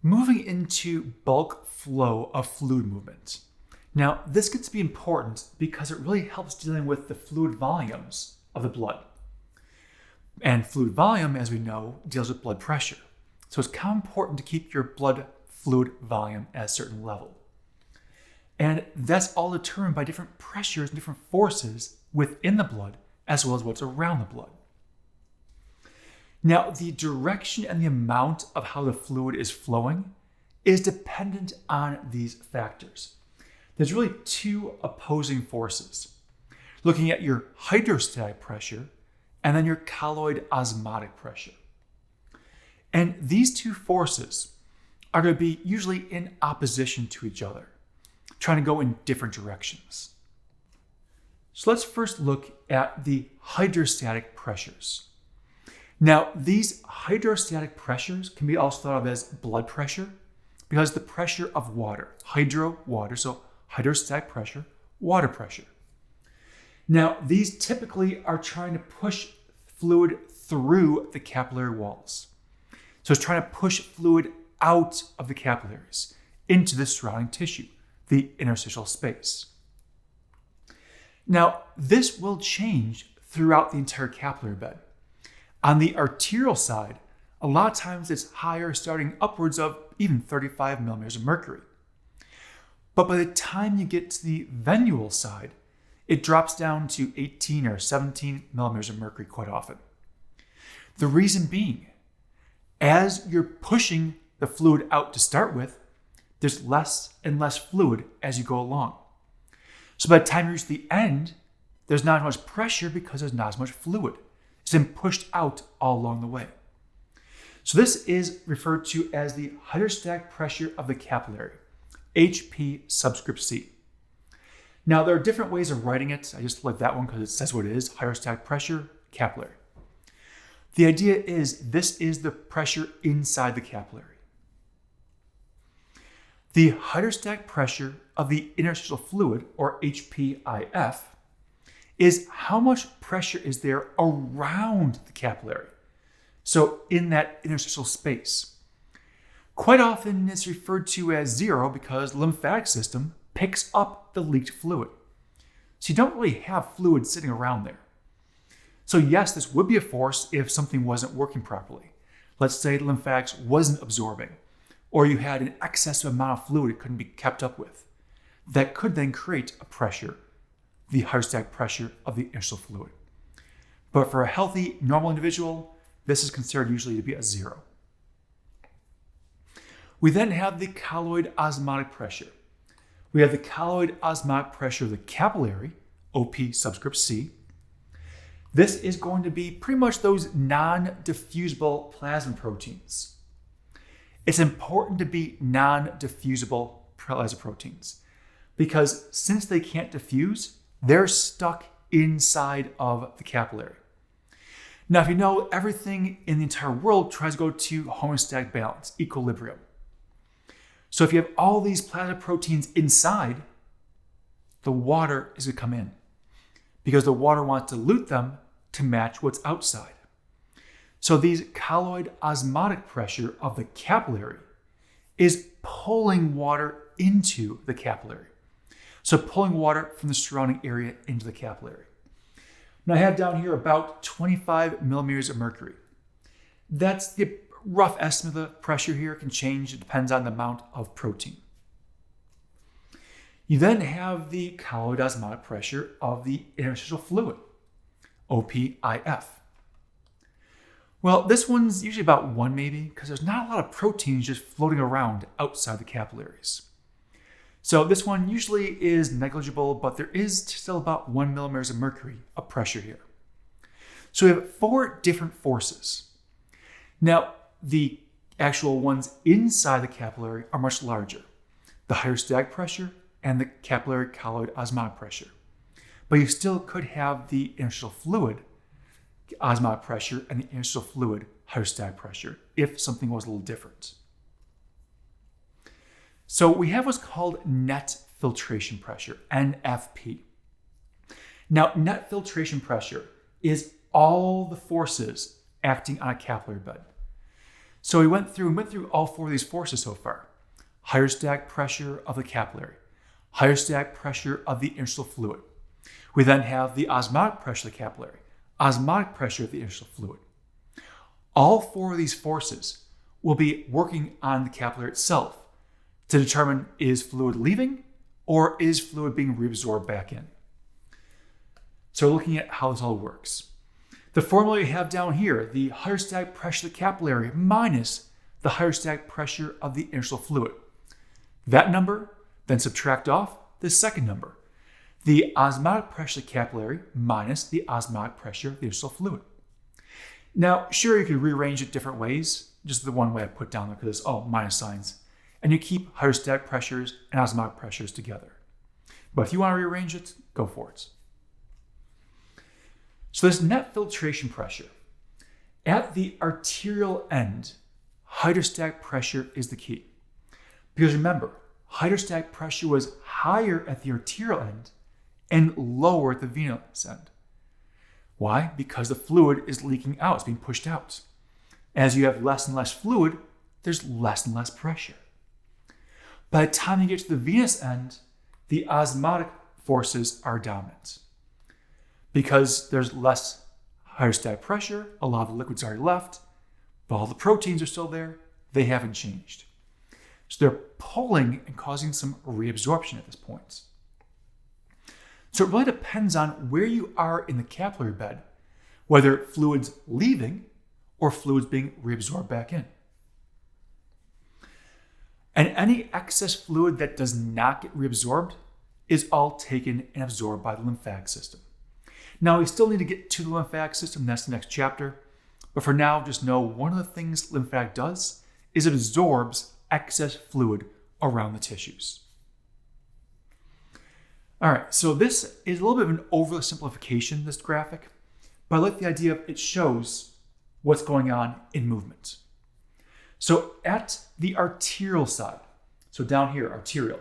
Moving into bulk flow of fluid movement. Now, this gets to be important because it really helps dealing with the fluid volumes of the blood. And fluid volume, as we know, deals with blood pressure. So it's kind of important to keep your blood fluid volume at a certain level. And that's all determined by different pressures and different forces within the blood, as well as what's around the blood. Now, the direction and the amount of how the fluid is flowing is dependent on these factors. There's really two opposing forces. Looking at your hydrostatic pressure and then your colloid osmotic pressure. And these two forces are going to be usually in opposition to each other, trying to go in different directions. So let's first look at the hydrostatic pressures. Now, these hydrostatic pressures can be also thought of as blood pressure because the pressure of water, water, so hydrostatic pressure, water pressure. Now, these typically are trying to push fluid through the capillary walls. So it's trying to push fluid out of the capillaries into the surrounding tissue, the interstitial space. Now, this will change throughout the entire capillary bed. On the arterial side, a lot of times it's higher, starting upwards of even 35 millimeters of mercury. But by the time you get to the venual side, it drops down to 18 or 17 millimeters of mercury quite often. The reason being, as you're pushing the fluid out to start with, there's less and less fluid as you go along. So by the time you reach the end, there's not as much pressure because there's not as much fluid. It's been pushed out all along the way. So this is referred to as the hydrostatic pressure of the capillary, HP subscript C. Now, there are different ways of writing it. I just like that one because it says what it is, hydrostatic pressure, capillary. The idea is this is the pressure inside the capillary. The hydrostatic pressure of the interstitial fluid, or HPIF, is how much pressure is there around the capillary. So in that interstitial space. Quite often it's referred to as zero because the lymphatic system picks up the leaked fluid. So you don't really have fluid sitting around there. So yes, this would be a force if something wasn't working properly. Let's say the lymphatics wasn't absorbing, or you had an excessive amount of fluid it couldn't be kept up with. That could then create a pressure, the hydrostatic pressure of the interstitial fluid. But for a healthy, normal individual, this is considered usually to be a zero. We then have the colloid osmotic pressure. We have the colloid osmotic pressure of the capillary, OP subscript C. This is going to be pretty much those non-diffusible plasma proteins. It's important to be non-diffusible plasma proteins because since they can't diffuse, they're stuck inside of the capillary. Now, if you know, everything in the entire world tries to go to homeostatic balance, equilibrium. So if you have all these plasma proteins inside, the water is going to come in because the water wants to dilute them to match what's outside. So these colloid osmotic pressure of the capillary is pulling water into the capillary. So pulling water from the surrounding area into the capillary. Now I have down here about 25 millimeters of mercury. That's the rough estimate of the pressure here. It can change. It depends on the amount of protein. You then have the colloid osmotic pressure of the interstitial fluid, OPIF. Well, this one's usually about 1 maybe because there's not a lot of proteins just floating around outside the capillaries. So this one usually is negligible, but there is still about 1 millimeters of mercury of pressure here. So we have 4 different forces. Now, the actual ones inside the capillary are much larger. The hydrostatic pressure and the capillary colloid osmotic pressure. But you still could have the interstitial fluid osmotic pressure and the interstitial fluid hydrostatic pressure if something was a little different. So we have what's called net filtration pressure, NFP. Now, net filtration pressure is all the forces acting on a capillary bed. So we went through all four of these forces so far. Hydrostatic pressure of the capillary, hydrostatic pressure of the interstitial fluid. We then have the osmotic pressure of the capillary, osmotic pressure of the interstitial fluid. All four of these forces will be working on the capillary itself to determine, is fluid leaving or is fluid being reabsorbed back in? So looking at how this all works. The formula you have down here, the hydrostatic pressure of the capillary minus the hydrostatic pressure of the interstitial fluid. That number, then subtract off the second number, the osmotic pressure of the capillary minus the osmotic pressure of the interstitial fluid. Now, sure, you could rearrange it different ways, just the one way I put down there because it's all minus signs, and you keep hydrostatic pressures and osmotic pressures together. But if you want to rearrange it, go for it. So this net filtration pressure, at the arterial end, hydrostatic pressure is the key. Because remember, hydrostatic pressure was higher at the arterial end and lower at the venous end. Why? Because the fluid is leaking out, it's being pushed out. As you have less and less fluid, there's less and less pressure. By the time you get to the venous end, the osmotic forces are dominant. Because there's less hydrostatic pressure, a lot of the liquid's already left, but all the proteins are still there, they haven't changed. So they're pulling and causing some reabsorption at this point. So it really depends on where you are in the capillary bed, whether fluid's leaving or fluid's being reabsorbed back in. And any excess fluid that does not get reabsorbed is all taken and absorbed by the lymphatic system. Now, we still need to get to the lymphatic system, that's the next chapter. But for now, just know one of the things lymphatic does is it absorbs excess fluid around the tissues. All right, so this is a little bit of an oversimplification, this graphic, but I like the idea of it shows what's going on in movement. So at the arterial side, so down here, arterial,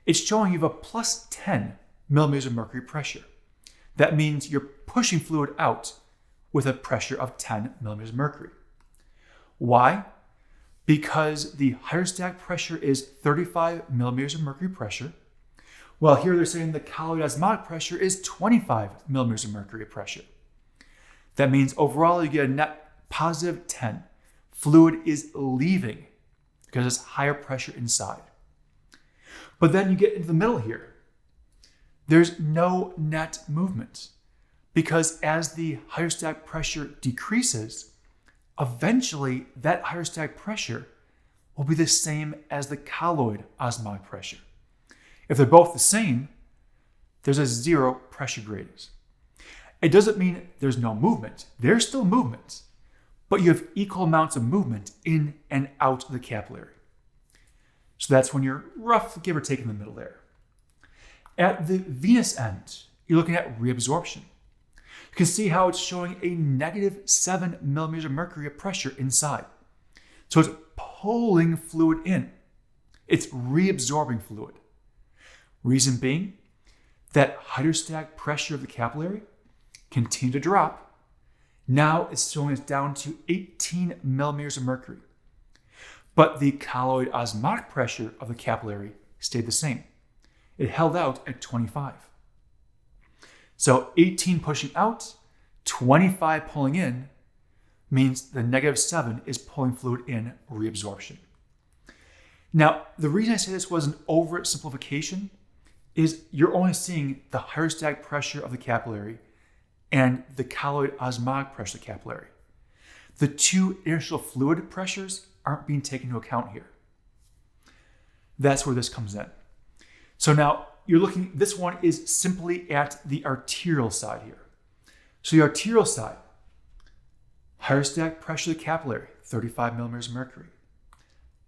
it's showing you have a plus 10 millimeters of mercury pressure. That means you're pushing fluid out with a pressure of 10 millimeters of mercury. Why? Because the hydrostatic pressure is 35 millimeters of mercury pressure, while here they're saying the colloid osmotic pressure is 25 millimeters of mercury pressure. That means overall you get a net positive 10. Fluid is leaving because it's higher pressure inside. But then you get into the middle here. There's no net movement because as the hydrostatic pressure decreases, eventually that hydrostatic pressure will be the same as the colloid osmotic pressure. If they're both the same, there's a zero pressure gradient. It doesn't mean there's no movement. There's still movement, but you have equal amounts of movement in and out of the capillary. So that's when you're roughly, give or take, in the middle there. At the venous end, you're looking at reabsorption. You can see how it's showing a negative 7 millimeters of mercury of pressure inside. So it's pulling fluid in. It's reabsorbing fluid. Reason being that hydrostatic pressure of the capillary continued to drop. Now it's showing us down to 18 millimeters of mercury. But the colloid osmotic pressure of the capillary stayed the same. It held out at 25. So 18 pushing out, 25 pulling in, means the negative 7 is pulling fluid in, reabsorption. Now, the reason I say this was an oversimplification is you're only seeing the hydrostatic pressure of the capillary and the colloid osmotic pressure of the capillary. The two interstitial fluid pressures aren't being taken into account here. That's where this comes in. So now you're looking, this one is simply at the arterial side here. So the arterial side, hydrostatic pressure of the capillary, 35 millimeters of mercury.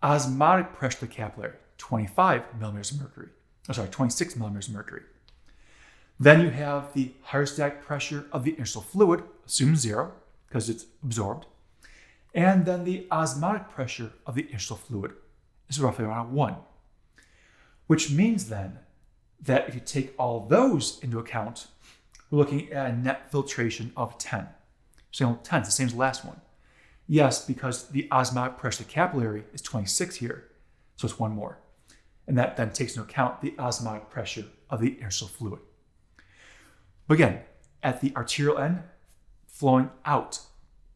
Osmotic pressure of the capillary, 25 millimeters of mercury. 26 millimeters of mercury. Then you have the hydrostatic pressure of the interstitial fluid, assume 0 because it's absorbed. And then the osmotic pressure of the interstitial fluid is roughly around 1. Which means then that if you take all those into account, we're looking at a net filtration of 10. So 10 is the same as the last one. Yes, because the osmotic pressure of the capillary is 26 here, so it's one more. And that then takes into account the osmotic pressure of the interstitial fluid. But again, at the arterial end, flowing out,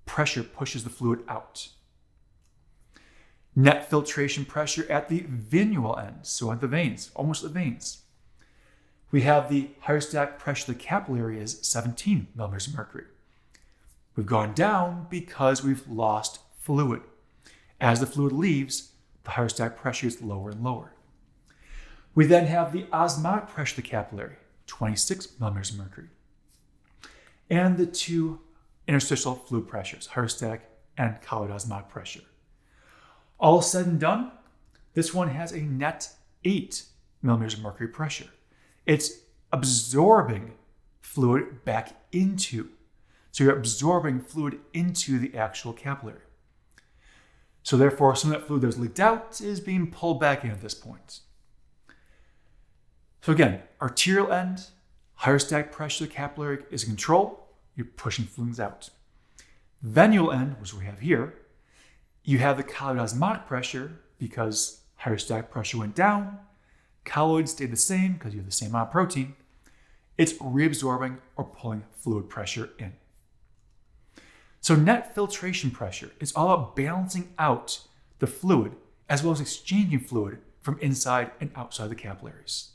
pressure pushes the fluid out. Net filtration pressure at the venule end, so at the veins, almost the veins. We have the hydrostatic pressure of the capillary is 17 millimeters of mercury. We've gone down because we've lost fluid. As the fluid leaves, the hydrostatic pressure is lower and lower. We then have the osmotic pressure of the capillary, 26 millimeters of mercury. And the two interstitial fluid pressures, hydrostatic and colloid osmotic pressure. All said and done, this one has a net 8 millimeters of mercury pressure. It's absorbing fluid back into. So you're absorbing fluid into the actual capillary. So therefore, some of that fluid that was leaked out is being pulled back in at this point. So again, arterial end, hydrostatic pressure of the capillary is in control. You're pushing fluids out. Venule end, which we have here, you have the colloid osmotic pressure because hydrostatic pressure went down. Colloid stayed the same because you have the same amount of protein. It's reabsorbing or pulling fluid pressure in. So net filtration pressure is all about balancing out the fluid as well as exchanging fluid from inside and outside the capillaries.